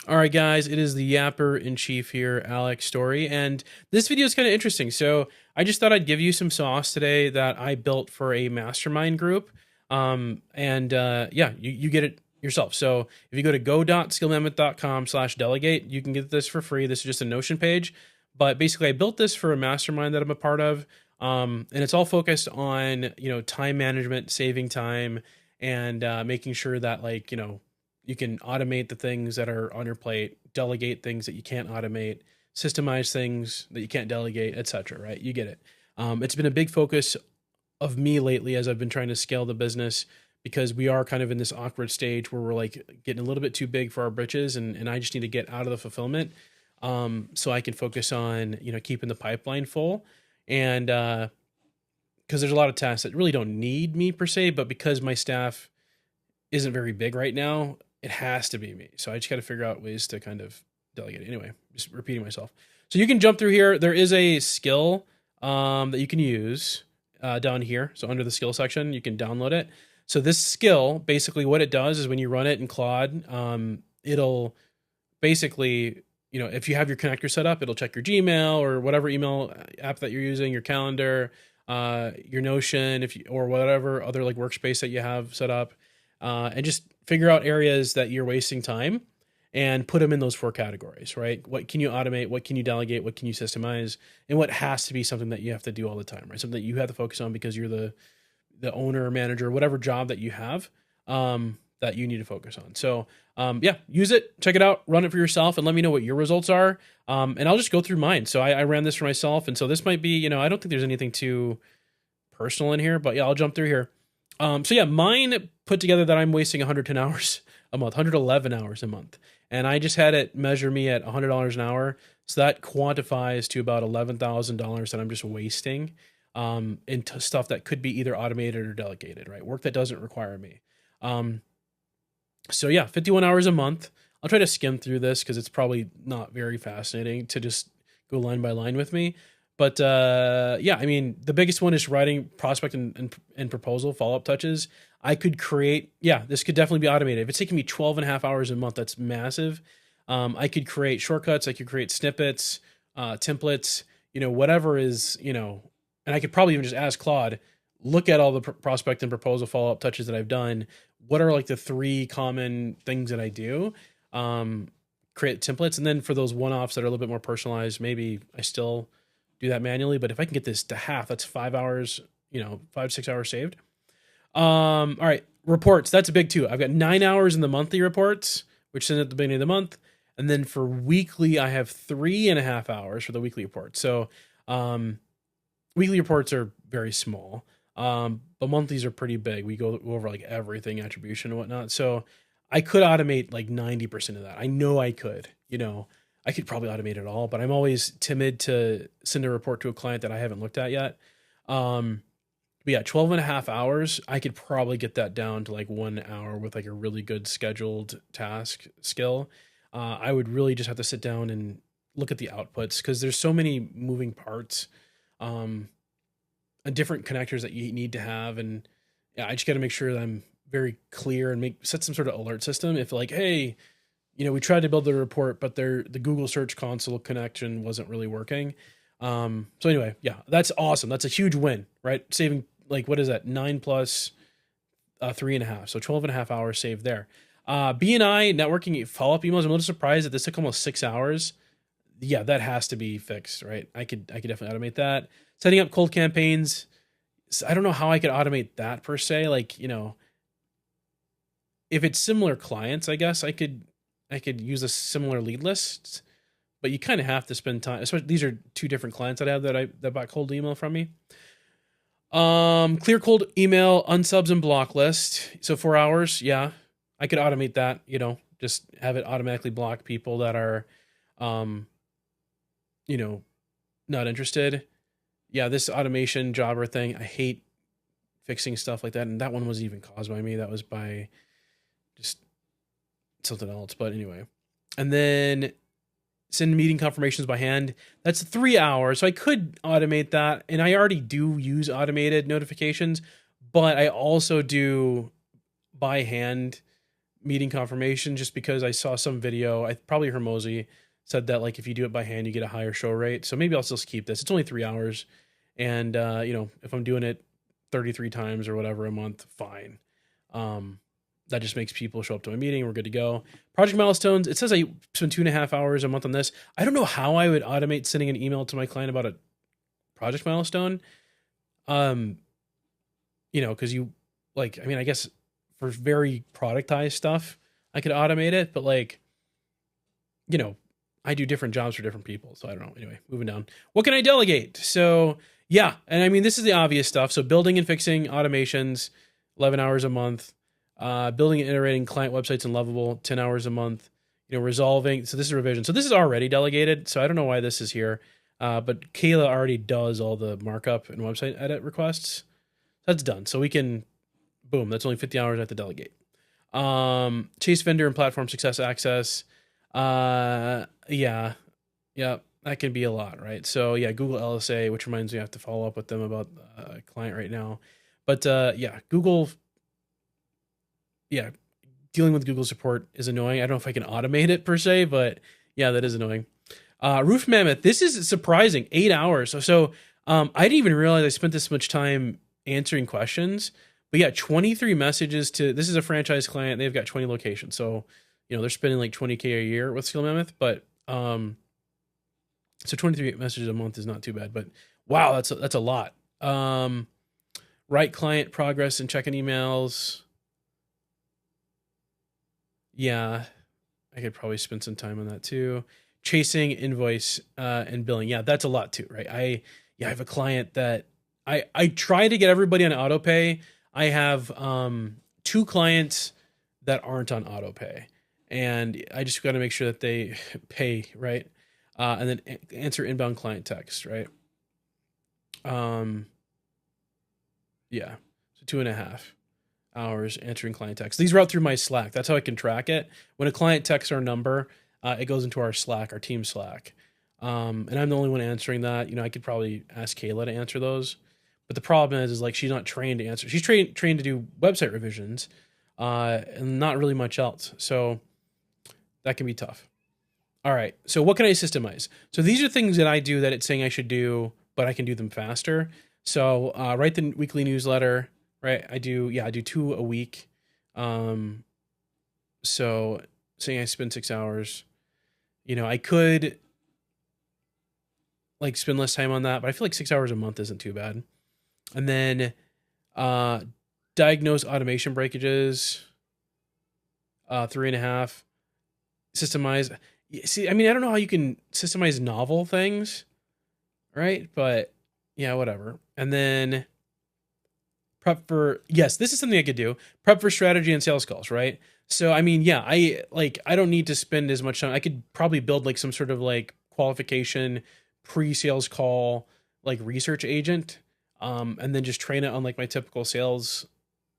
All right, guys, it is the Yapper in Chief here, Alex Story, and this video is kind of interesting. So I just thought I'd give you some sauce today that I built for a mastermind group. Yeah, you get it yourself. So if you go to go.skillmammoth.com/delegate, you can get this for free. This is just a Notion page, but basically I built this for a mastermind that I'm a part of. And it's all focused on, time management, saving time, and making sure that you can automate the things that are on your plate, delegate things that you can't automate, systemize things that you can't delegate, etc. Right? You get it. It's been a big focus of me lately as I've been trying to scale the business because we are kind of in this awkward stage where we're like getting a little bit too big for our britches, and I just need to get out of the fulfillment so I can focus on keeping the pipeline full, and because there's a lot of tasks that really don't need me per se, but because my staff isn't very big right now, it has to be me. So I just got to figure out ways to kind of delegate it. Anyway, just repeating myself. So you can jump through here. There is a skill that you can use down here. So under the skill section, you can download it. So this skill, basically what it does is when you run it in Claude, it'll basically, if you have your connector set up, it'll check your Gmail or whatever email app that you're using, your calendar, your Notion, or whatever other like workspace that you have set up, and just figure out areas that you're wasting time and put them in those 4 categories, right? What can you automate? What can you delegate? What can you systemize? And what has to be something that you have to do all the time, right? Something that you have to focus on because you're the owner, manager, whatever job that you have that you need to focus on. So yeah, use it, check it out, run it for yourself, and let me know what your results are. And I'll just go through mine. So I ran this for myself. And so this might be, I don't think there's anything too personal in here, but yeah, I'll jump through here. So yeah, mine put together that I'm wasting 110 hours a month, 111 hours a month. And I just had it measure me at $100 an hour. So that quantifies to about $11,000 that I'm just wasting into stuff that could be either automated or delegated, right? Work that doesn't require me. So yeah, 51 hours a month. I'll try to skim through this because it's probably not very fascinating to just go line by line with me. But yeah, I mean, the biggest one is writing prospect and proposal follow-up touches. I could create, this could definitely be automated. If it's taking me 12 and a half hours a month, that's massive. I could create shortcuts. I could create snippets, templates, whatever is, and I could probably even just ask Claude, look at all the prospect and proposal follow-up touches that I've done. What are like the 3 common things that I do? Create templates. And then for those one-offs that are a little bit more personalized, maybe I still do that manually, but if I can get this to half, that's 5 hours, 5-6 hours saved. All right, reports, that's a big too. I've got 9 hours in the monthly reports, which send at the beginning of the month. And then for weekly, I have 3.5 hours for the weekly report. So weekly reports are very small, but monthlies are pretty big. We go over like everything, attribution and whatnot. So I could automate like 90% of that. I know I could, I could probably automate it all, but I'm always timid to send a report to a client that I haven't looked at yet. But yeah, 12 and a half hours, I could probably get that down to like 1 hour with like a really good scheduled task skill. I would really just have to sit down and look at the outputs because there's so many moving parts, and different connectors that you need to have. And yeah, I just got to make sure that I'm very clear and set some sort of alert system. If like, hey, we tried to build the report, but the Google Search Console connection wasn't really working. So anyway, yeah, that's awesome. That's a huge win, right? Saving like, what is that? 9 plus 3.5. So 12 and a half hours saved there. BNI networking follow-up emails. I'm a little surprised that this took almost 6 hours. Yeah, that has to be fixed, right? I could definitely automate that. Setting up cold campaigns. I don't know how I could automate that per se. Like, if it's similar clients, I guess I could use a similar lead list, but you kind of have to spend time. Especially these are 2 different clients that I have that bought cold email from me. Clear cold email, unsubs and block list. So 4 hours. Yeah, I could automate that, just have it automatically block people that are, not interested. Yeah, this automation jobber thing, I hate fixing stuff like that. And that one wasn't even caused by me. That was by just something else. But anyway, and then send meeting confirmations by hand. That's 3 hours. So I could automate that. And I already do use automated notifications, but I also do by hand meeting confirmation just because I saw some video. I probably Hermosi said that like if you do it by hand, you get a higher show rate. So maybe I'll still keep this. It's only 3 hours, and if I'm doing it 33 times or whatever a month, fine. That just makes people show up to my meeting. We're good to go. Project milestones. It says I spend 2.5 hours a month on this. I don't know how I would automate sending an email to my client about a project milestone. Because you like, I mean, I guess for very productized stuff, I could automate it, but like, I do different jobs for different people. So I don't know. Anyway, moving down. What can I delegate? So yeah. And I mean, this is the obvious stuff. So building and fixing automations, 11 hours a month. Building and iterating client websites in Lovable, 10 hours a month. Resolving. So this is revision. So this is already delegated. So I don't know why this is here. But Kayla already does all the markup and website edit requests. That's done. So we can, boom, that's only 50 hours at the delegate. Chase vendor and platform success access. Yeah, that can be a lot, right? So yeah, Google LSA, which reminds me I have to follow up with them about a client right now. But Google, dealing with Google support is annoying. I don't know if I can automate it per se, but yeah, that is annoying. Roof Mammoth, this is surprising, 8 hours. So I didn't even realize I spent this much time answering questions. But yeah, 23 messages this is a franchise client. They've got 20 locations. So, they're spending like 20K a year with Skill Mammoth. But so 23 messages a month is not too bad. But wow, that's a lot. Write client progress and check-in emails. Yeah, I could probably spend some time on that too. Chasing invoice and billing. Yeah, that's a lot too, right? I have a client that I try to get everybody on auto pay. I have 2 clients that aren't on auto pay, and I just got to make sure that they pay, right? And then answer inbound client text, right? Yeah, so 2.5 hours answering client text. These route through my Slack. That's how I can track it. When a client texts our number, it goes into our Slack, our team Slack. And I'm the only one answering that. I could probably ask Kayla to answer those. But the problem is like she's not trained to answer. She's trained to do website revisions, and not really much else. So that can be tough. All right. So what can I systemize? So these are things that I do that it's saying I should do, but I can do them faster. So write the weekly newsletter. Right. I do 2 a week. So saying I spend 6 hours, I could like spend less time on that, but I feel like 6 hours a month isn't too bad. And then diagnose automation breakages, 3.5. Systemize. See, I mean, I don't know how you can systemize novel things, right? But yeah, whatever. And then prep for, yes, this is something I could do. Prep for strategy and sales calls, right? So, I mean, yeah, I don't need to spend as much time. I could probably build like some sort of like qualification pre-sales call, like research agent, and then just train it on like my typical sales,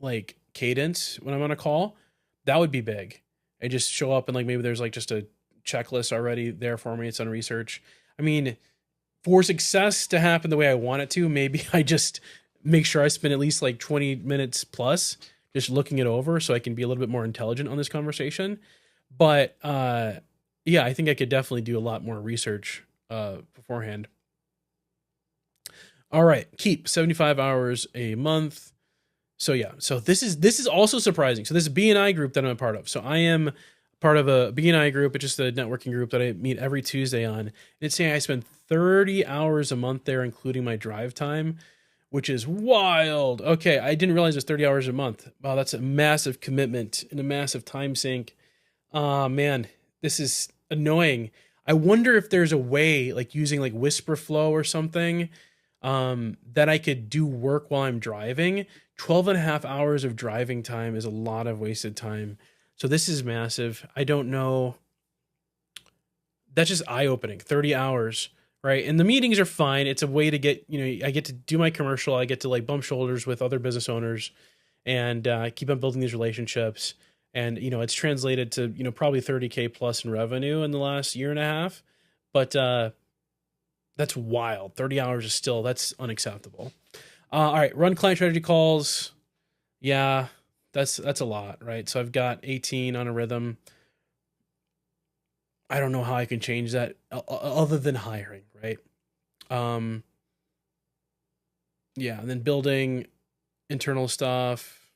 like cadence when I'm on a call. That would be big. I just show up and like, maybe there's like just a checklist already there for me. It's on research. I mean, for success to happen the way I want it to, maybe I just make sure I spend at least like 20 minutes plus just looking it over so I can be a little bit more intelligent on this conversation. But yeah, I think I could definitely do a lot more research beforehand. All right, keep 75 hours a month. So yeah, so this is also surprising. So this is BNI group that I'm a part of. So I am part of a BNI group. It's just a networking group that I meet every Tuesday on. And it's saying I spend 30 hours a month there, including my drive time, which is wild. Okay, I didn't realize it was 30 hours a month. Wow, that's a massive commitment and a massive time sink. Man, this is annoying. I wonder if there's a way, like using like Whisper Flow or something, that I could do work while I'm driving. 12.5 hours of driving time is a lot of wasted time. So this is massive. I don't know. That's just eye-opening. 30 hours, right? And the meetings are fine. It's a way to get, I get to do my commercial. I get to like bump shoulders with other business owners and keep on building these relationships. And, it's translated to, probably 30K plus in revenue in the last year and a half. But that's wild. 30 hours is that's unacceptable. All right, run client strategy calls. Yeah, that's a lot, right? So I've got 18 on a rhythm. I don't know how I can change that other than hiring, right? Um, yeah, and then building internal stuff,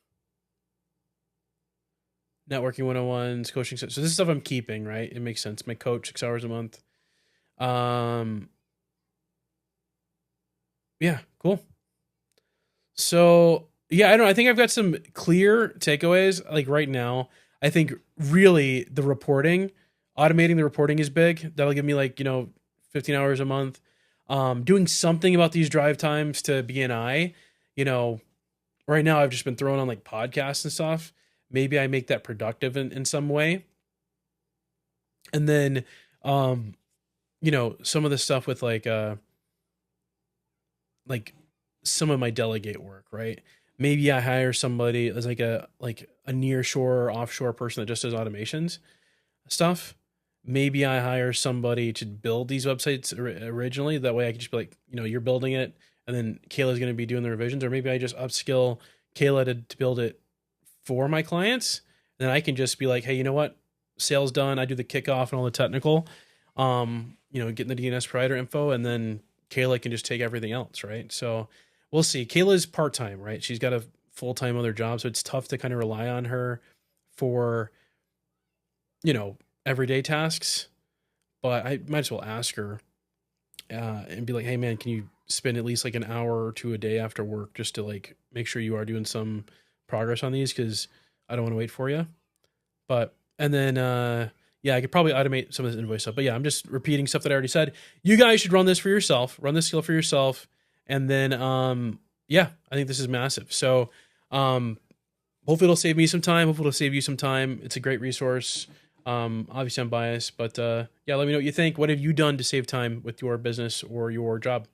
networking 101s, coaching. So this is stuff I'm keeping, right? It makes sense. My coach 6 hours a month. Um, yeah, cool. So yeah, I don't know. I think I've got some clear takeaways. Like right now, I think really the reporting, automating the reporting is big. That'll give me like 15 hours a month. Doing something about these drive times to BNI. You know, right now I've just been throwing on like podcasts and stuff. Maybe I make that productive in some way. And then, um, some of the stuff with like some of my delegate work, right? Maybe I hire somebody as like a near shore or offshore person that just does automations stuff. Maybe I hire somebody to build these websites originally. That way I can just be like, you're building it and then Kayla's going to be doing the revisions. Or maybe I just upskill Kayla to build it for my clients. And then I can just be like, hey, you know what? Sales done. I do the kickoff and all the technical, getting the DNS provider info. And then Kayla can just take everything else, right? So we'll see. Kayla's part-time, right? She's got a full-time other job. So it's tough to kind of rely on her for, everyday tasks, but I might as well ask her and be like, hey man, can you spend at least like an hour or two a day after work just to like make sure you are doing some progress on these? Cause I don't want to wait for you. But, and then, yeah, I could probably automate some of this invoice stuff, but yeah, I'm just repeating stuff that I already said. You guys should run this for yourself, run this skill for yourself. And then, yeah, I think this is massive. So, hopefully it'll save me some time. Hopefully it'll save you some time. It's a great resource. Obviously I'm biased, but yeah, let me know what you think. What have you done to save time with your business or your job?